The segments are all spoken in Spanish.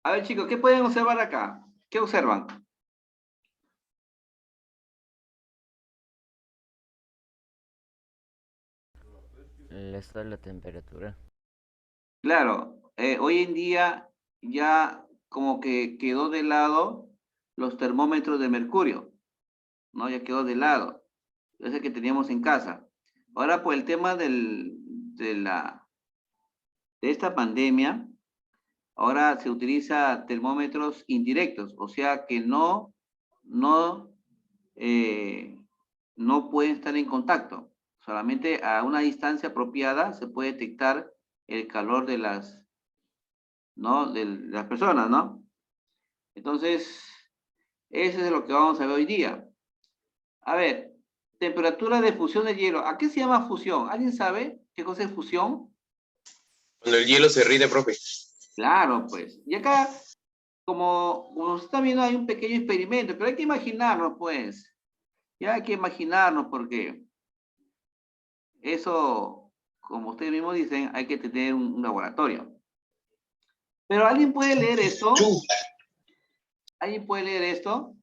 A ver, chicos, ¿qué pueden observar acá? ¿Qué observan? El estado de la temperatura. Claro, hoy en día ya como que quedó de lado los termómetros de mercurio, ¿no? Ya quedó de lado. Ese que teníamos en casa. Ahora, por el tema de esta pandemia, ahora se utiliza termómetros indirectos, o sea que no, eh, no pueden estar en contacto. Solamente a una distancia apropiada se puede detectar el calor de ¿no? De las personas, ¿no? Entonces, eso es lo que vamos a ver hoy día. A ver, temperatura de fusión de hielo. ¿A qué se llama fusión? ¿Alguien sabe qué cosa es fusión? Cuando el hielo se derrite, profe. Claro, pues. Y acá, como se está viendo, hay un pequeño experimento, pero hay que imaginarnos, pues. Ya hay que imaginarnos porque eso, como ustedes mismos dicen, hay que tener un laboratorio. Pero ¿alguien puede leer esto? ¿Alguien puede leer esto?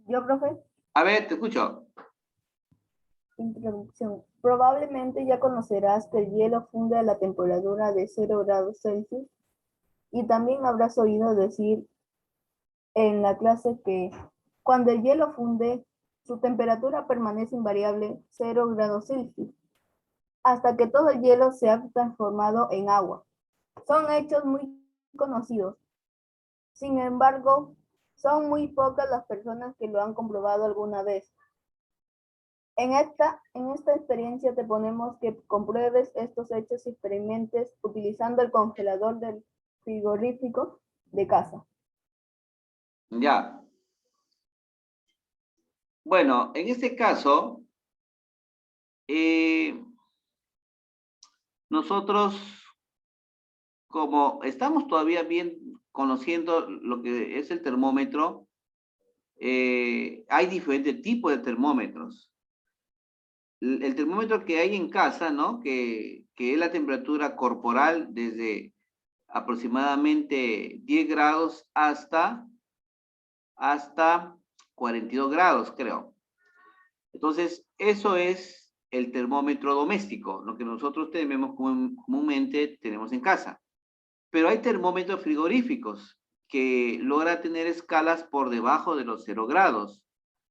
Yo, profe, A ver, te escucho. introducción. Probablemente ya conocerás que el hielo funde a la temperatura de 0 grados Celsius y también habrás oído decir en la clase que cuando el hielo funde, su temperatura permanece invariable 0 grados Celsius hasta que todo el hielo se ha transformado en agua. Son hechos muy conocidos. Sin embargo, son muy pocas las personas que lo han comprobado alguna vez. En esta experiencia te ponemos que compruebes estos hechos y experimentes utilizando el congelador del frigorífico de casa. Ya. Bueno, en este caso, nosotros, como estamos todavía bien conociendo lo que es el termómetro, hay diferentes tipos de termómetros. El termómetro que hay en casa, ¿no? Que es la temperatura corporal desde aproximadamente 10 grados hasta 42 grados, creo. Entonces, eso es el termómetro doméstico, lo que nosotros tenemos comúnmente tenemos en casa. Pero hay termómetros frigoríficos que logran tener escalas por debajo de los 0 grados,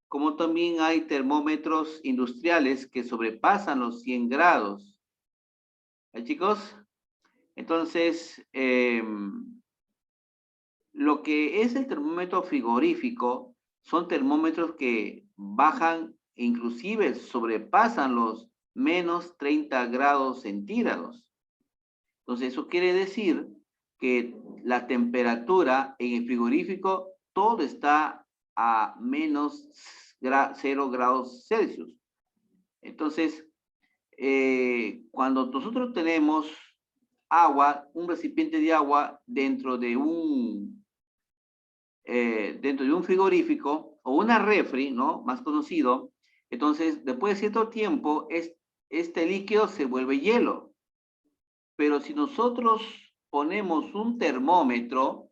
como también hay termómetros industriales que sobrepasan los 100 grados. ¿Eh, chicos? Entonces, lo que es el termómetro frigorífico son termómetros que bajan, inclusive sobrepasan los menos 30 grados centígrados. Entonces, eso quiere decir que la temperatura en el frigorífico, todo está a menos 0 grados Celsius. Entonces, cuando nosotros tenemos agua, un recipiente de agua dentro de un frigorífico o una refri, ¿no? Más conocido, entonces después de cierto tiempo, este líquido se vuelve hielo. Pero si nosotros ponemos un termómetro,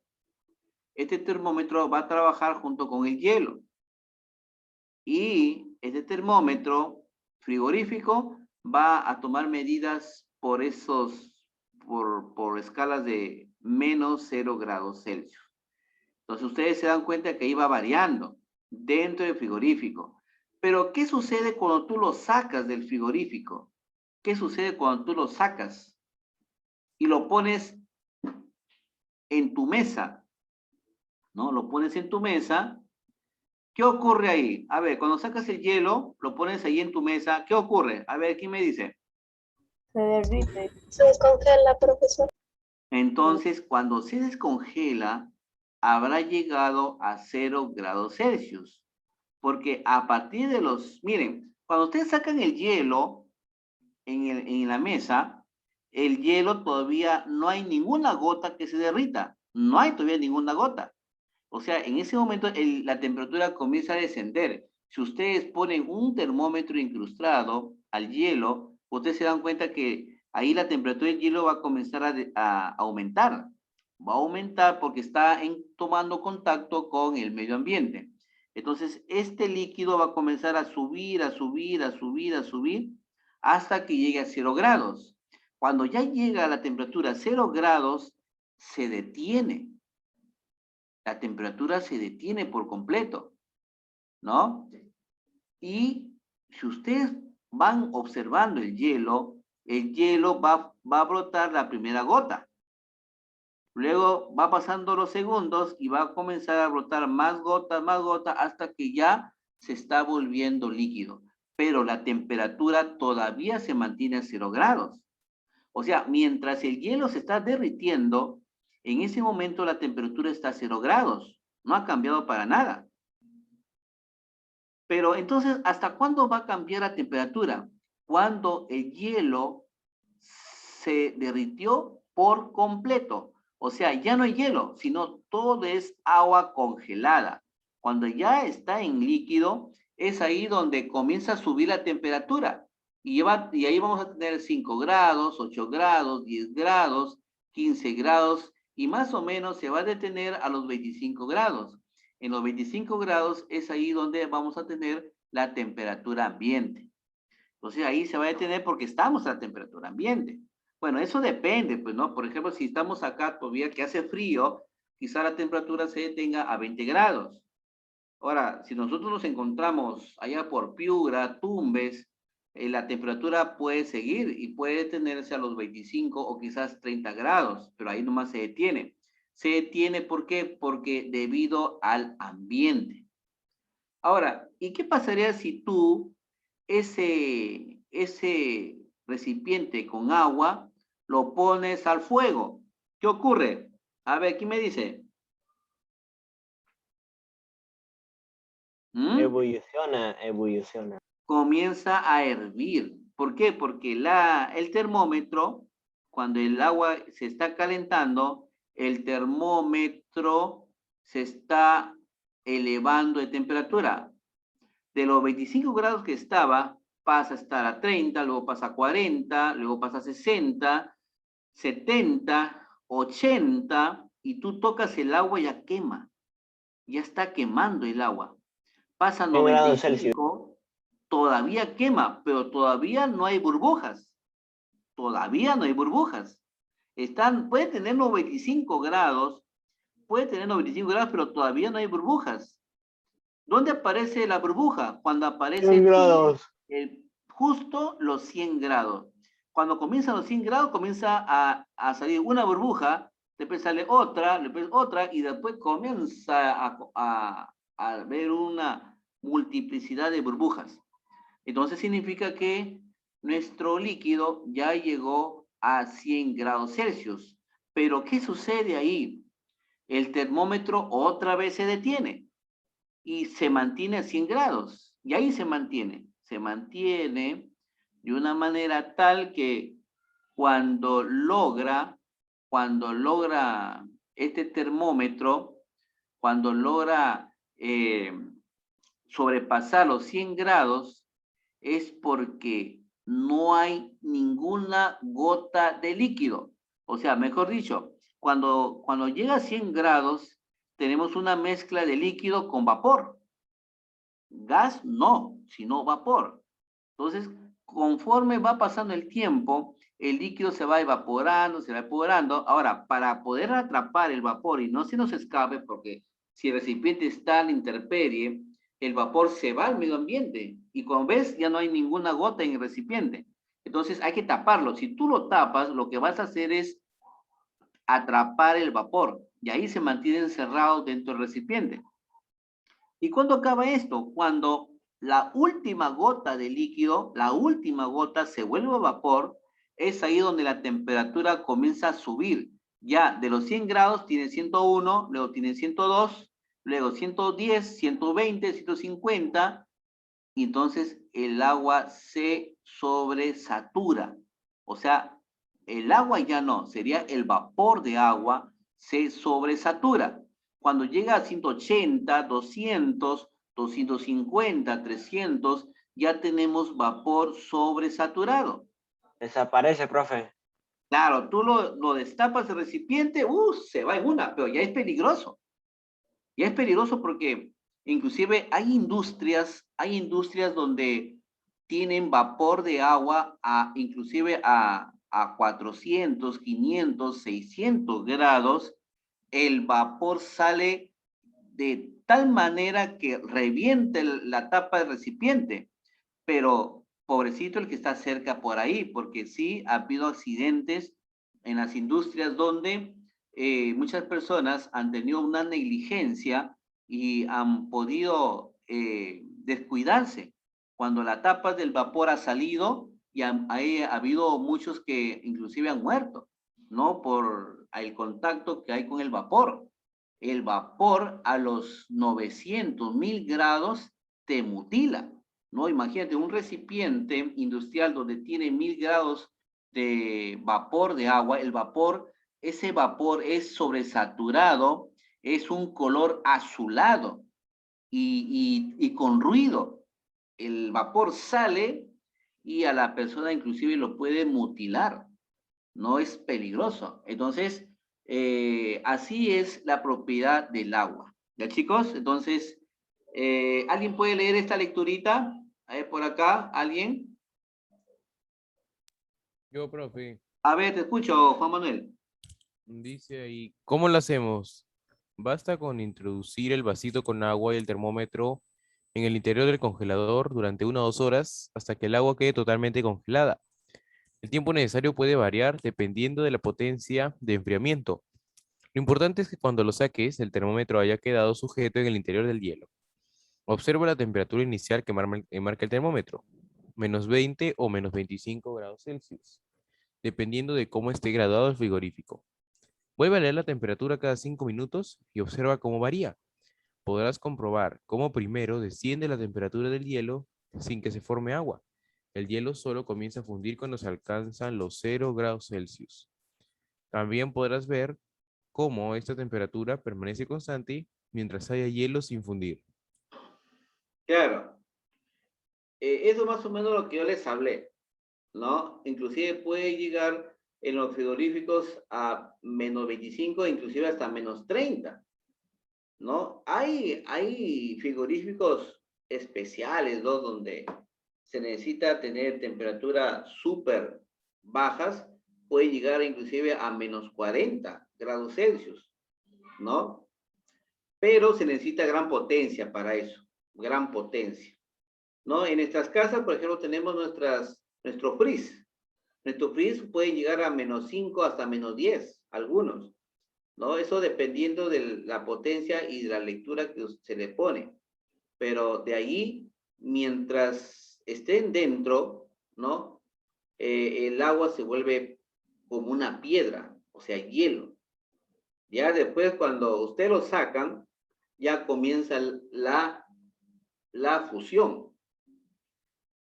este termómetro va a trabajar junto con el hielo. Y este termómetro frigorífico va a tomar medidas por escalas de menos 0 grados Celsius. Entonces ustedes se dan cuenta que iba variando dentro del frigorífico. Pero ¿qué sucede cuando tú lo sacas del frigorífico? ¿Qué sucede cuando tú lo sacas y lo pones en tu mesa? ¿No? Lo pones en tu mesa. ¿Qué ocurre ahí? A ver, cuando sacas el hielo, lo pones ahí en tu mesa, ¿qué ocurre? A ver, ¿quién me dice? Se derrite. Se descongela, profesor. Entonces, cuando se descongela, habrá llegado a 0 grados Celsius. Porque a partir de miren, cuando ustedes sacan el hielo en la mesa, el hielo todavía no hay ninguna gota que se derrita. No hay todavía ninguna gota. O sea, en ese momento la temperatura comienza a descender. Si ustedes ponen un termómetro incrustado al hielo, ustedes se dan cuenta que ahí la temperatura del hielo va a comenzar a aumentar. va a aumentar porque está tomando contacto con el medio ambiente. Entonces, este líquido va a comenzar a subir, a subir, a subir, a subir, hasta que llegue a 0 grados. Cuando ya llega a la temperatura 0 grados, se detiene. La temperatura se detiene por completo, ¿no? Y si ustedes van observando el hielo va a brotar la primera gota. Luego va pasando los segundos y va a comenzar a brotar más gotas, hasta que ya se está volviendo líquido. Pero la temperatura todavía se mantiene a 0 grados. O sea, mientras el hielo se está derritiendo, en ese momento la temperatura está a 0 grados. No ha cambiado para nada. Pero entonces, ¿hasta cuándo va a cambiar la temperatura? Cuando el hielo se derritió por completo. O sea, ya no hay hielo, sino todo es agua congelada. Cuando ya está en líquido, es ahí donde comienza a subir la temperatura. Y ahí vamos a tener 5 grados, 8 grados, 10 grados, 15 grados, y más o menos se va a detener a los 25 grados. En los 25 grados es ahí donde vamos a tener la temperatura ambiente. Entonces ahí se va a detener porque estamos a la temperatura ambiente. Bueno, eso depende, pues, ¿no? Por ejemplo, si estamos acá todavía que hace frío, quizá la temperatura se detenga a 20 grados. Ahora, si nosotros nos encontramos allá por Piura, Tumbes, la temperatura puede seguir y puede detenerse a los 25 o quizás 30 grados, pero ahí nomás se detiene. Se detiene, ¿por qué? Porque debido al ambiente. Ahora, ¿y qué pasaría si tú ese recipiente con agua lo pones al fuego? ¿Qué ocurre? A ver, ¿quién me dice? Evoluciona. Comienza a hervir. ¿Por qué? Porque el termómetro, cuando el agua se está calentando, el termómetro se está elevando de temperatura. De los 25 grados que estaba, pasa a estar a 30, luego pasa a 40, luego pasa a 60, 70, 80, y tú tocas el agua y ya quema. Ya está quemando el agua. Pasa a 95, todavía quema, pero todavía no hay burbujas. Todavía no hay burbujas. Puede tener 95 grados, pero todavía no hay burbujas. ¿Dónde aparece la burbuja? Cuando aparece 100 grados. Justo los 100 grados. Cuando comienzan los 100 grados, comienza a salir una burbuja, después sale otra, y después comienza a ver una multiplicidad de burbujas. Entonces significa que nuestro líquido ya llegó a 100 grados Celsius. Pero ¿qué sucede ahí? El termómetro otra vez se detiene y se mantiene a 100 grados. Y ahí se mantiene de una manera tal que cuando logra este termómetro, cuando logra sobrepasar los 100 grados, es porque no hay ninguna gota de líquido. O sea, mejor dicho, cuando llega a 100 grados, tenemos una mezcla de líquido con vapor. Gas no, sino vapor. Entonces, conforme va pasando el tiempo, el líquido se va evaporando, Ahora, para poder atrapar el vapor y no se nos escape, porque si el recipiente está en la intemperie, el vapor se va al medio ambiente y como ves ya no hay ninguna gota en el recipiente. Entonces hay que taparlo. Si tú lo tapas, lo que vas a hacer es atrapar el vapor y ahí se mantiene encerrado dentro del recipiente. ¿Y cuándo acaba esto? Cuando la última gota de líquido, se vuelve vapor, es ahí donde la temperatura comienza a subir. Ya de los 100 grados tiene 101, luego tiene 102, luego 110, 120, 150, y entonces el agua se sobresatura. O sea, el agua ya no, sería el vapor de agua se sobresatura. Cuando llega a 180, 200, 250, 300, ya tenemos vapor sobresaturado. Desaparece, profe. Claro, tú lo destapas el recipiente, se va en una, pero ya es peligroso. Ya es peligroso porque inclusive hay industrias donde tienen vapor de agua inclusive a 400, 500, 600 grados. El vapor sale de tal manera que reviente la tapa del recipiente. Pero pobrecito el que está cerca por ahí, porque sí ha habido accidentes en las industrias donde muchas personas han tenido una negligencia y han podido descuidarse. Cuando la tapa del vapor ha salido y ha habido muchos que inclusive han muerto, ¿no? Por el contacto que hay con el vapor. El vapor a los 900, 1000 grados te mutila, ¿no? Imagínate un recipiente industrial donde tiene 1000 grados de vapor de agua, ese vapor es sobresaturado, es un color azulado y con ruido. El vapor sale y a la persona inclusive lo puede mutilar, no es peligroso. Entonces, así es la propiedad del agua. ¿Ya, chicos? Entonces, ¿alguien puede leer esta lecturita? A ver, por acá, ¿alguien? Yo, profe, A ver, te escucho, Juan Manuel. dice ahí, ¿cómo lo hacemos? Basta con introducir el vasito con agua y el termómetro en el interior del congelador durante 1 o 2 horas hasta que el agua quede totalmente congelada. El tiempo necesario puede variar dependiendo de la potencia de enfriamiento. Lo importante es que cuando lo saques, el termómetro haya quedado sujeto en el interior del hielo. Observa la temperatura inicial que marca el termómetro, -20 o -25 grados Celsius, dependiendo de cómo esté graduado el frigorífico. Vuelve a leer la temperatura cada 5 minutos y observa cómo varía. Podrás comprobar cómo primero desciende la temperatura del hielo sin que se forme agua. El hielo solo comienza a fundir cuando se alcanzan los 0 grados Celsius. También podrás ver cómo esta temperatura permanece constante mientras haya hielo sin fundir. Claro, eso más o menos lo que yo les hablé, ¿no? Inclusive puede llegar en los frigoríficos a -25, inclusive hasta -30, ¿no? Hay frigoríficos especiales, ¿no? Donde se necesita tener temperaturas súper bajas, puede llegar inclusive a -40 grados Celsius, ¿no? Pero se necesita gran potencia para eso, gran potencia, ¿no? En nuestras casas, por ejemplo, tenemos nuestro freeze. Nuestro freeze puede llegar a -5 hasta -10, algunos, ¿no? Eso dependiendo de la potencia y de la lectura que se le pone. Pero de ahí, mientras estén dentro, ¿no? El agua se vuelve como una piedra, o sea, hielo. Ya después, cuando usted lo sacan, ya comienza la fusión.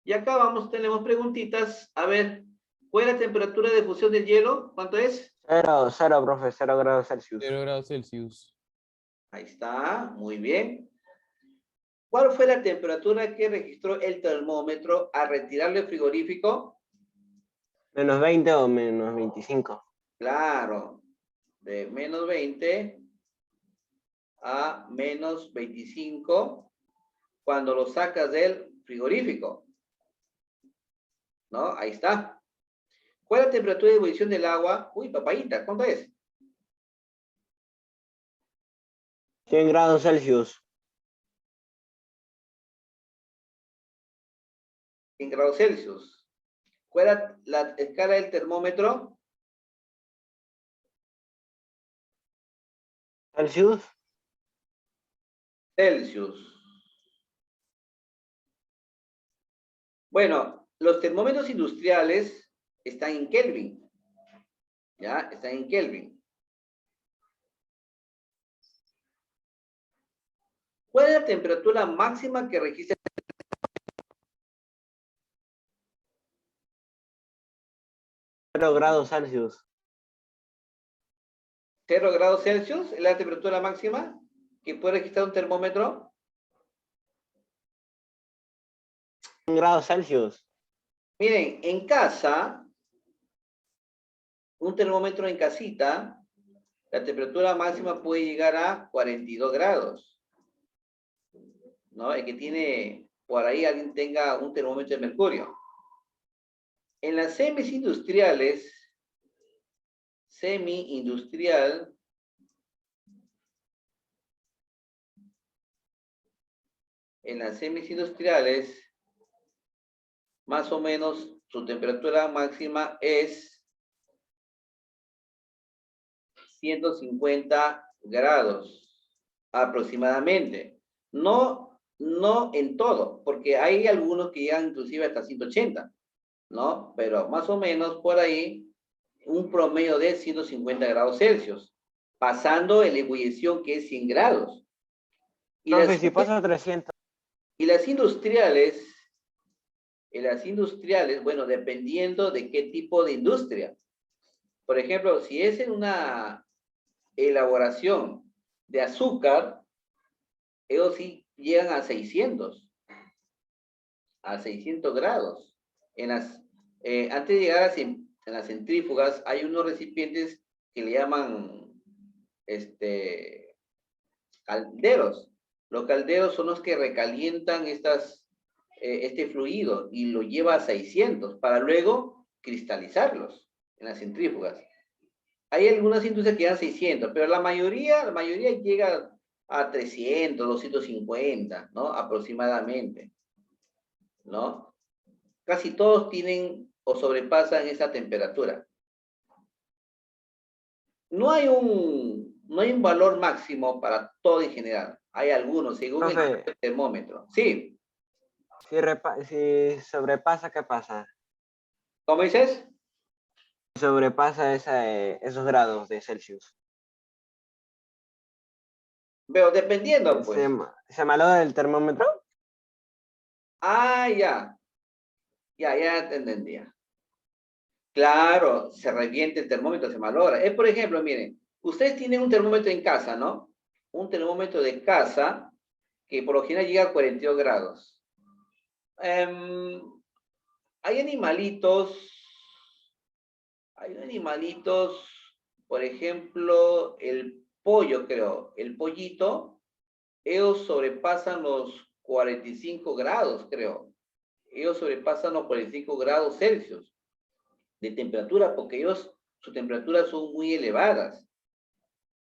Y acá tenemos preguntitas. A ver, ¿cuál es la temperatura de fusión del hielo? ¿Cuánto es? 0, profe, 0 grados Celsius. 0 grados Celsius. Ahí está, muy bien. ¿Cuál fue la temperatura que registró el termómetro al retirarlo del frigorífico? -20 o -25. Claro, de -20 a -25 cuando lo sacas del frigorífico, ¿no? Ahí está. ¿Cuál es la temperatura de ebullición del agua? Uy, papayita, ¿cuánto es? 100 grados Celsius. 100 grados Celsius. ¿Cuál es la escala del termómetro? Celsius. Celsius. Bueno, los termómetros industriales están en Kelvin. ¿Ya? Están en Kelvin. ¿Cuál es la temperatura máxima que registra? 0 grados Celsius. 0 grados Celsius es la temperatura máxima que puede registrar un termómetro. 100 grados Celsius. Miren, en casa, un termómetro en casita, la temperatura máxima puede llegar a 42 grados. ¿No? El que tiene, por ahí alguien tenga un termómetro de mercurio. En las semi-industrial, en las semi-industriales, más o menos su temperatura máxima es 150 grados aproximadamente. No en todo, porque hay algunos que llegan inclusive hasta 180, ¿no? Pero más o menos por ahí, un promedio de 150 grados Celsius, pasando en la ebullición que es 100 grados. Y Profe, si pasa 300. y las industriales, bueno, dependiendo de qué tipo de industria. Por ejemplo, si es en una elaboración de azúcar, ellos sí llegan a 600 grados. Antes de llegar en las centrífugas, hay unos recipientes que le llaman calderos. Los calderos son los que recalientan este fluido y lo lleva a 600 para luego cristalizarlos en las centrífugas. Hay algunas industrias que llegan a 600, pero la mayoría llega a 300, 250, ¿no? Aproximadamente, ¿no? Casi todos tienen o sobrepasan esa temperatura. No hay un valor máximo para todo en general. Hay algunos, según el termómetro. Sí. Si sobrepasa, ¿qué pasa? ¿Cómo dices? Si sobrepasa esos grados de Celsius. Pero dependiendo, pues. ¿Se malogra el termómetro? Ah, ya. Ya te entendía. Claro, se reviente el termómetro, se malogra. Por ejemplo, miren, ustedes tienen un termómetro en casa, ¿no? Un termómetro de casa que por lo general llega a 42 grados. Hay animalitos, por ejemplo, el pollo, creo, el pollito, ellos sobrepasan los 45 grados, creo. Ellos sobrepasan los 45 grados Celsius de temperatura, porque sus temperaturas son muy elevadas.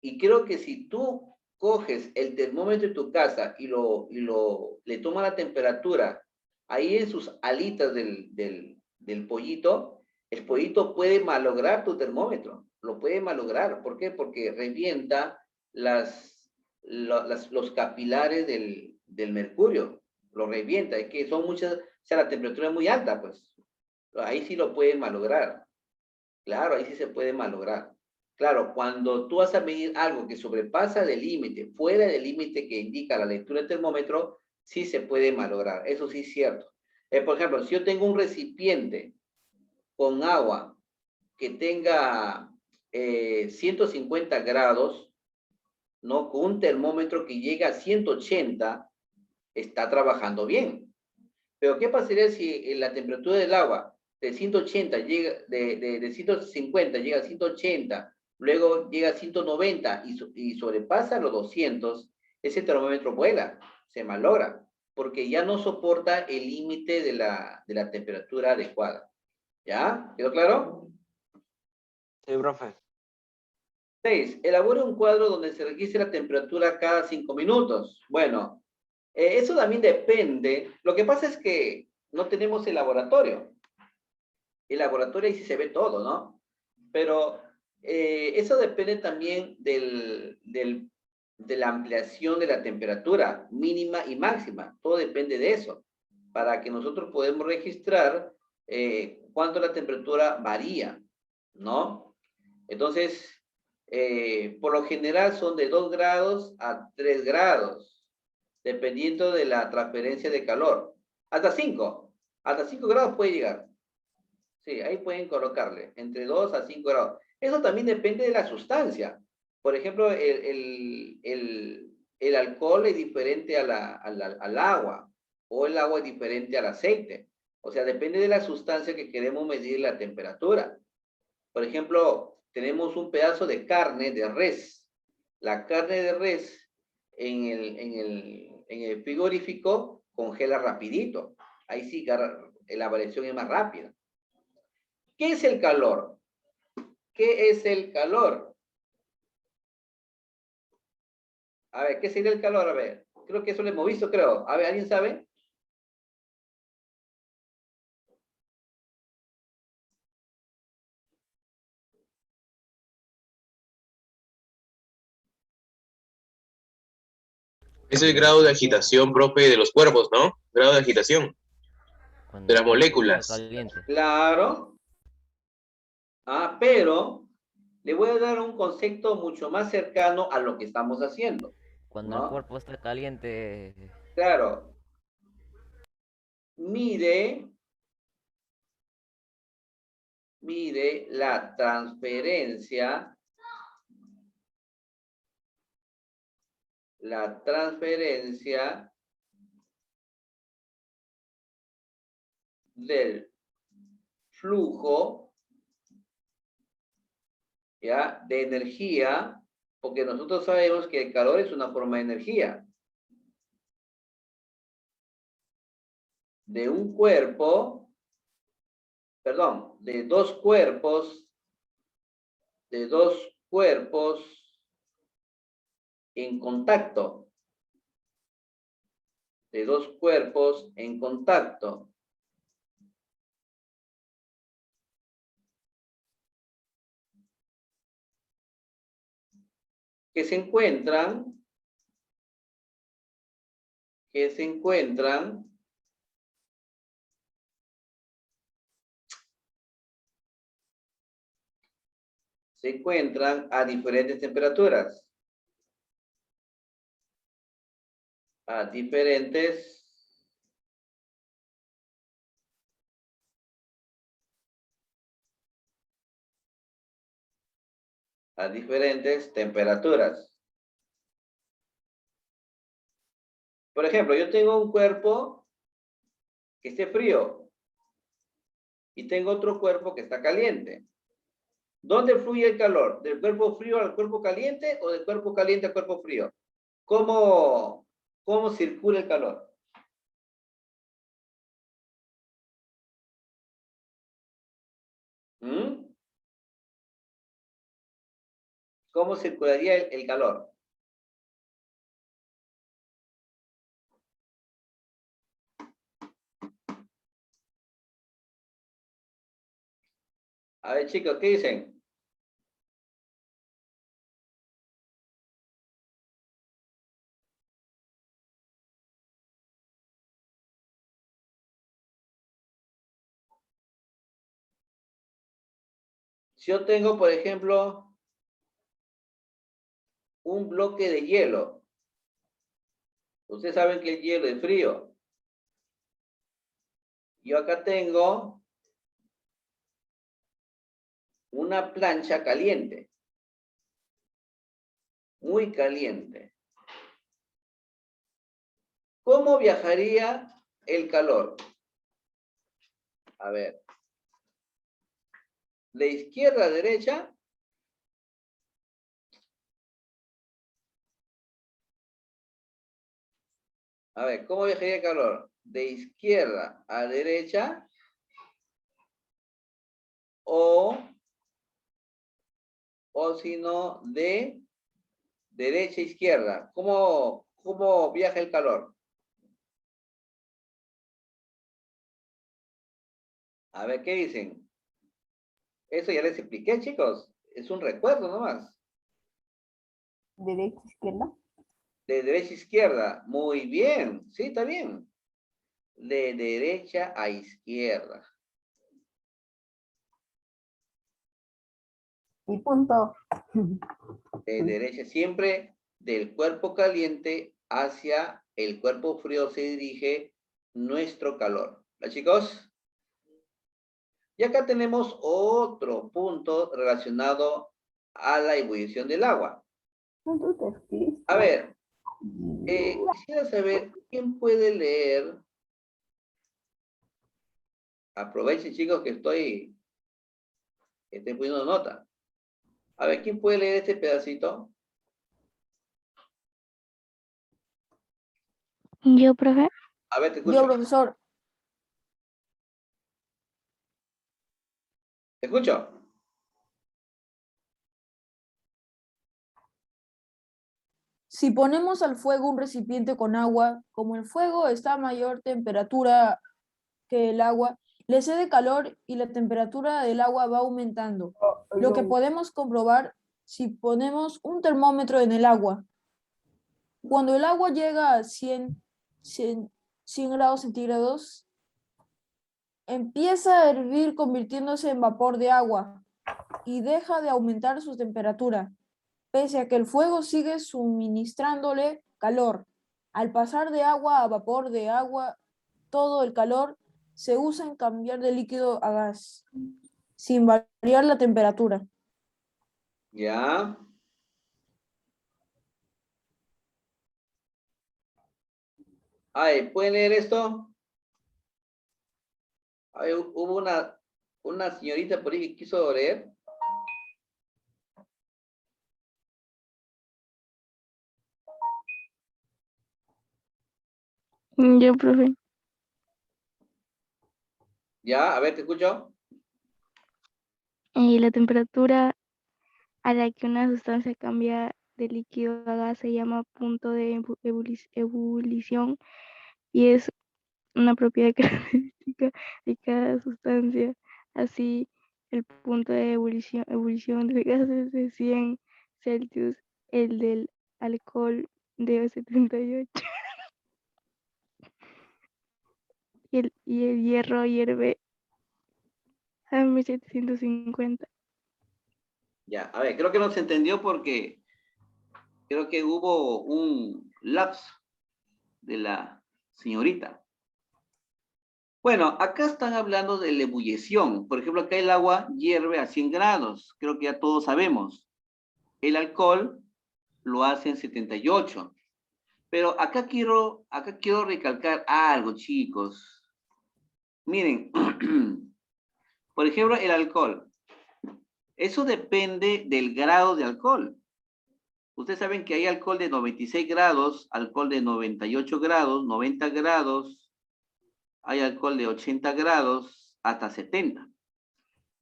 Y creo que si tú coges el termómetro de tu casa y le tomas la temperatura ahí en sus alitas del pollito, el pollito puede malograr tu termómetro. Lo puede malograr. ¿Por qué? Porque revienta los capilares del mercurio. Lo revienta. Es que son muchas, o sea, la temperatura es muy alta, pues. Ahí sí lo puede malograr. Claro, ahí sí se puede malograr. Claro, cuando tú vas a medir algo que sobrepasa del límite, fuera del límite que indica la lectura del termómetro, sí se puede malograr. Eso sí es cierto. Por ejemplo, si yo tengo un recipiente con agua que tenga 150 grados, ¿no? Con un termómetro que llega a 180, está trabajando bien. Pero ¿qué pasaría si la temperatura del agua de 180 llega, de 150 llega a 180, luego llega a 190 y sobrepasa los 200, ese termómetro vuela, se malogra, porque ya no soporta el límite de la temperatura adecuada. ¿Ya? ¿Quedó claro? Sí, profe. 6. Elabore un cuadro donde se registre la temperatura cada 5 minutos. Bueno, eso también depende. Lo que pasa es que no tenemos el laboratorio. El laboratorio ahí sí se ve todo, ¿no? Pero eso depende también de la ampliación de la temperatura mínima y máxima. Todo depende de eso. Para que nosotros podamos registrar cuánto la temperatura varía, ¿no? Entonces, por lo general son de 2 grados a 3 grados, dependiendo de la transferencia de calor. Hasta 5 grados puede llegar. Sí, ahí pueden colocarle, entre 2 a 5 grados. Eso también depende de la sustancia. Por ejemplo, el alcohol es diferente al agua, o el agua es diferente al aceite. O sea, depende de la sustancia que queremos medir la temperatura. Por ejemplo, tenemos un pedazo de carne de res. La carne de res en el frigorífico congela rapidito. Ahí sí la variación es más rápida. ¿Qué es el calor? ¿Qué es el calor? A ver, ¿qué sería el calor? A ver, creo que eso lo hemos visto, creo. A ver, ¿alguien sabe? Es el grado de agitación, profe, de los cuerpos, ¿no? Grado de agitación de Cuando las el cuerpo está moléculas. caliente. Claro. Ah, pero le voy a dar un concepto mucho más cercano a lo que estamos haciendo, Cuando el ¿no? cuerpo está caliente, Claro, mide la transferencia del flujo, ¿ya? De energía, porque nosotros sabemos que el calor es una forma de energía. De un cuerpo, perdón, de dos cuerpos en contacto. De dos cuerpos en contacto. Que se encuentran a diferentes temperaturas. A diferentes temperaturas. Por ejemplo, yo tengo un cuerpo que esté frío y tengo otro cuerpo que está caliente. ¿Dónde fluye el calor? ¿Del cuerpo frío al cuerpo caliente o del cuerpo caliente al cuerpo frío? ¿Cómo circula el calor? ¿Mm? ¿Cómo circularía el calor? A ver, chicos, ¿qué dicen? Si yo tengo, por ejemplo, un bloque de hielo, ustedes saben que el hielo es frío. Yo acá tengo una plancha caliente, muy caliente. ¿Cómo viajaría el calor? A ver, de izquierda a derecha. A ver, ¿cómo viajaría el calor? De izquierda a derecha o si no, de derecha a izquierda. ¿Cómo viaja el calor? A ver, ¿qué dicen? Eso ya les expliqué, chicos. Es un recuerdo nomás. Derecha, izquierda. De derecha a izquierda. Muy bien. Sí, está bien. De derecha a izquierda. Y punto. De derecha, siempre del cuerpo caliente hacia el cuerpo frío se dirige nuestro calor. ¿Vale, chicos? Y acá tenemos otro punto relacionado a la ebullición del agua. Punto textil. A ver, quisiera saber quién puede leer. Aprovechen, chicos, que estoy Estén poniendo nota. A ver, ¿quién puede leer este pedacito? Yo, profe. A ver, te Yo, escucho. profesor. Te escucho. Si ponemos al fuego un recipiente con agua, como el fuego está a mayor temperatura que el agua, le cede calor y la temperatura del agua va aumentando. Lo que podemos comprobar si ponemos un termómetro en el agua. Cuando el agua llega a 100 grados centígrados, empieza a hervir convirtiéndose en vapor de agua y deja de aumentar su temperatura, pese a que el fuego sigue suministrándole calor. Al pasar de agua a vapor de agua, todo el calor se usa en cambiar de líquido a gas, sin variar la temperatura. Ya. Ay, ¿pueden leer esto? Ay, hubo una señorita por ahí que quiso leer. Yo, profe. Ya, a ver, te escucho. La temperatura a la que una sustancia cambia de líquido a gas se llama punto de ebullición y es una propiedad característica de cada sustancia. Así, el punto de ebullición de gases de 100 Celsius, el del alcohol de 78 y el hierro hierve a 1750. Ya, a ver, creo que no se entendió porque creo que hubo un lapso de la señorita. Bueno, acá están hablando de la ebullición. Por ejemplo, acá el agua hierve a 100 grados. Creo que ya todos sabemos. El alcohol lo hace en 78. Pero acá quiero recalcar algo, chicos. Miren, por ejemplo, el alcohol. Eso depende del grado de alcohol. Ustedes saben que hay alcohol de 96 grados, alcohol de 98 grados, 90 grados, hay alcohol de 80 grados hasta 70.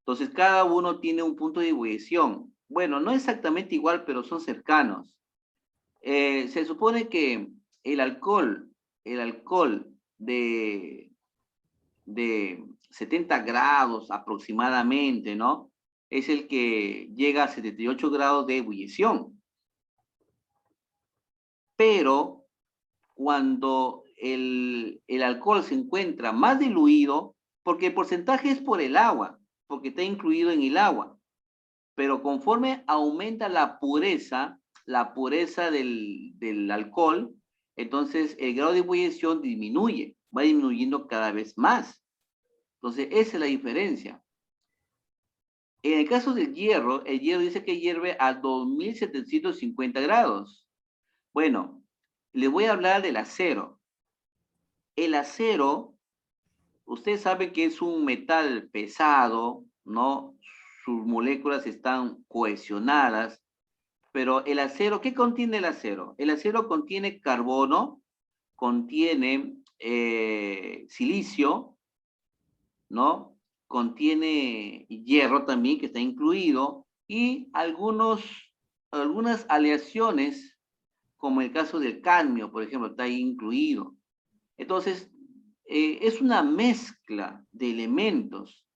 Entonces, cada uno tiene un punto de ebullición. Bueno, no exactamente igual, pero son cercanos. Se supone que el alcohol de 70 grados aproximadamente, ¿no? Es el que llega a 78 grados de ebullición. Pero cuando el alcohol se encuentra más diluido, porque el porcentaje es por el agua, porque está incluido en el agua, pero conforme aumenta la pureza del alcohol, entonces el grado de ebullición disminuye, va disminuyendo cada vez más. Entonces, esa es la diferencia. En el caso del hierro, el hierro dice que hierve a 2750 grados. Bueno, les voy a hablar del acero. El acero, ustedes saben que es un metal pesado, ¿no? Sus moléculas están cohesionadas, pero el acero, ¿qué contiene el acero? El acero contiene carbono, contiene silicio, ¿no? Contiene hierro también, que está incluido, y algunas aleaciones, como el caso del cadmio, por ejemplo, está ahí incluido. Entonces, es una mezcla de elementos,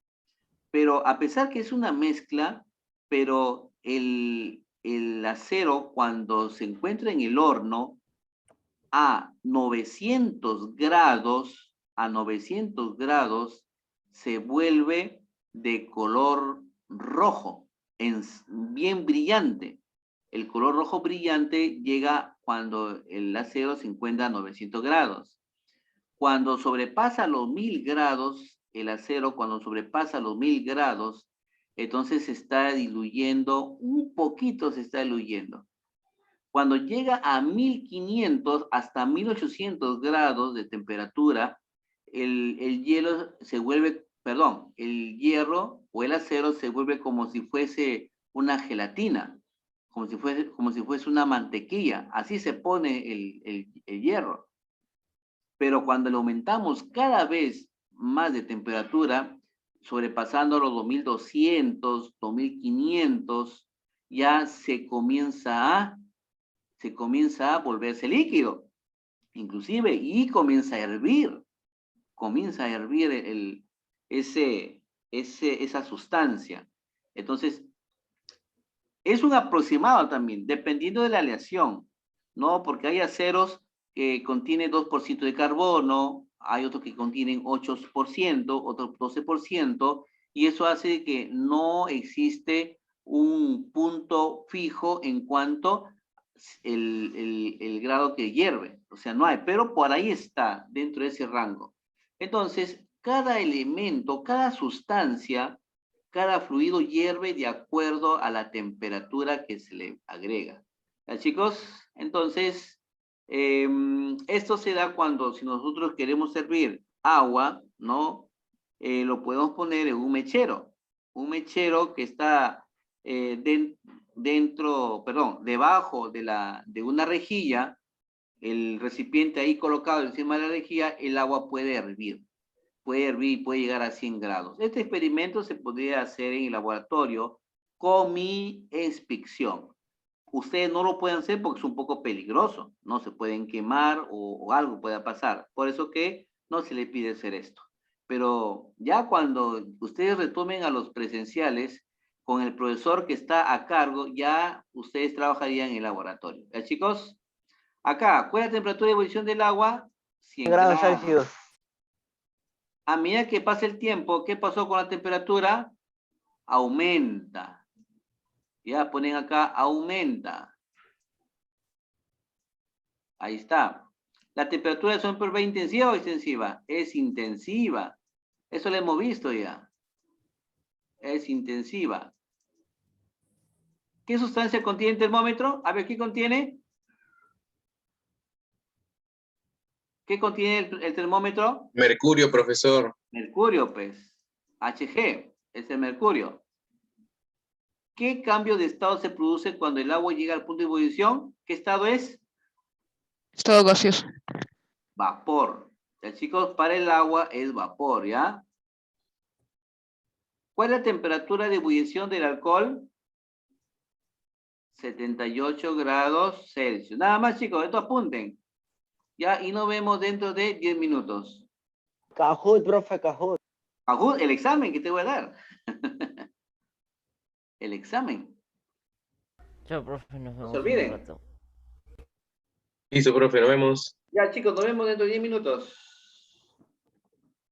pero a pesar que es una mezcla, pero el acero cuando se encuentra en el horno a 900 grados, se vuelve de color rojo, bien brillante. El color rojo brillante llega cuando el acero se encuentra a 900 grados. Cuando sobrepasa los 1000 grados, el acero cuando sobrepasa los 1000 grados, entonces se está diluyendo, un poquito se está diluyendo. Cuando llega a 1500 hasta 1800 grados de temperatura, el hierro o el acero se vuelve como si fuese una gelatina, como si fuese una mantequilla. Así se pone el hierro. Pero cuando le aumentamos cada vez más de temperatura, sobrepasando los 2200, 2500, ya se comienza a volverse líquido, inclusive, y comienza a hervir esa sustancia. Entonces, es un aproximado también, dependiendo de la aleación, ¿no? Porque hay aceros que contienen 2% de carbono, hay otros que contienen 8%, otros 12%, y eso hace que no existe un punto fijo en cuanto el grado que hierve. O sea, no hay, pero por ahí está, dentro de ese rango. Entonces, cada elemento, cada sustancia, cada fluido hierve de acuerdo a la temperatura que se le agrega. ¿Ya, chicos? Entonces, esto se da cuando, si nosotros queremos hervir agua, ¿no? Lo podemos poner en un mechero que está debajo de una rejilla, el recipiente ahí colocado encima de la rejilla, el agua puede hervir y puede llegar a 100 grados. Este experimento se podría hacer en el laboratorio con mi inspección. Ustedes no lo pueden hacer porque es un poco peligroso, no se pueden quemar o algo pueda pasar. Por eso que no se les pide hacer esto. Pero ya cuando ustedes retomen a los presenciales, con el profesor que está a cargo, ya ustedes trabajarían en el laboratorio. ¿Ya, chicos? Acá, ¿cuál es la temperatura de ebullición del agua? 100 grados grados. Celsius. A medida que pasa el tiempo, ¿qué pasó con la temperatura? Aumenta. Ya ponen acá, aumenta. Ahí está. ¿La temperatura de Schoenberg es intensiva o extensiva? Es intensiva. Eso lo hemos visto ya. Es intensiva. ¿Qué sustancia contiene el termómetro? A ver, ¿qué contiene? ¿Qué contiene el termómetro? Mercurio, profesor. Mercurio, pues. Hg, es el mercurio. ¿Qué cambio de estado se produce cuando el agua llega al punto de ebullición? ¿Qué estado es? Estado gaseoso. Vapor. Ya, chicos, para el agua es vapor, ¿ya? ¿Cuál es la temperatura de ebullición del alcohol? 78 grados Celsius. Nada más, chicos, esto apunten. Ya, y nos vemos dentro de 10 minutos. Cajut, profe, Cajut. Ajud, el examen que te voy a dar. El examen. Chao, profe, nos vemos se en olviden. un rato. Listo, profe, nos vemos. Ya, chicos, nos vemos dentro de 10 minutos.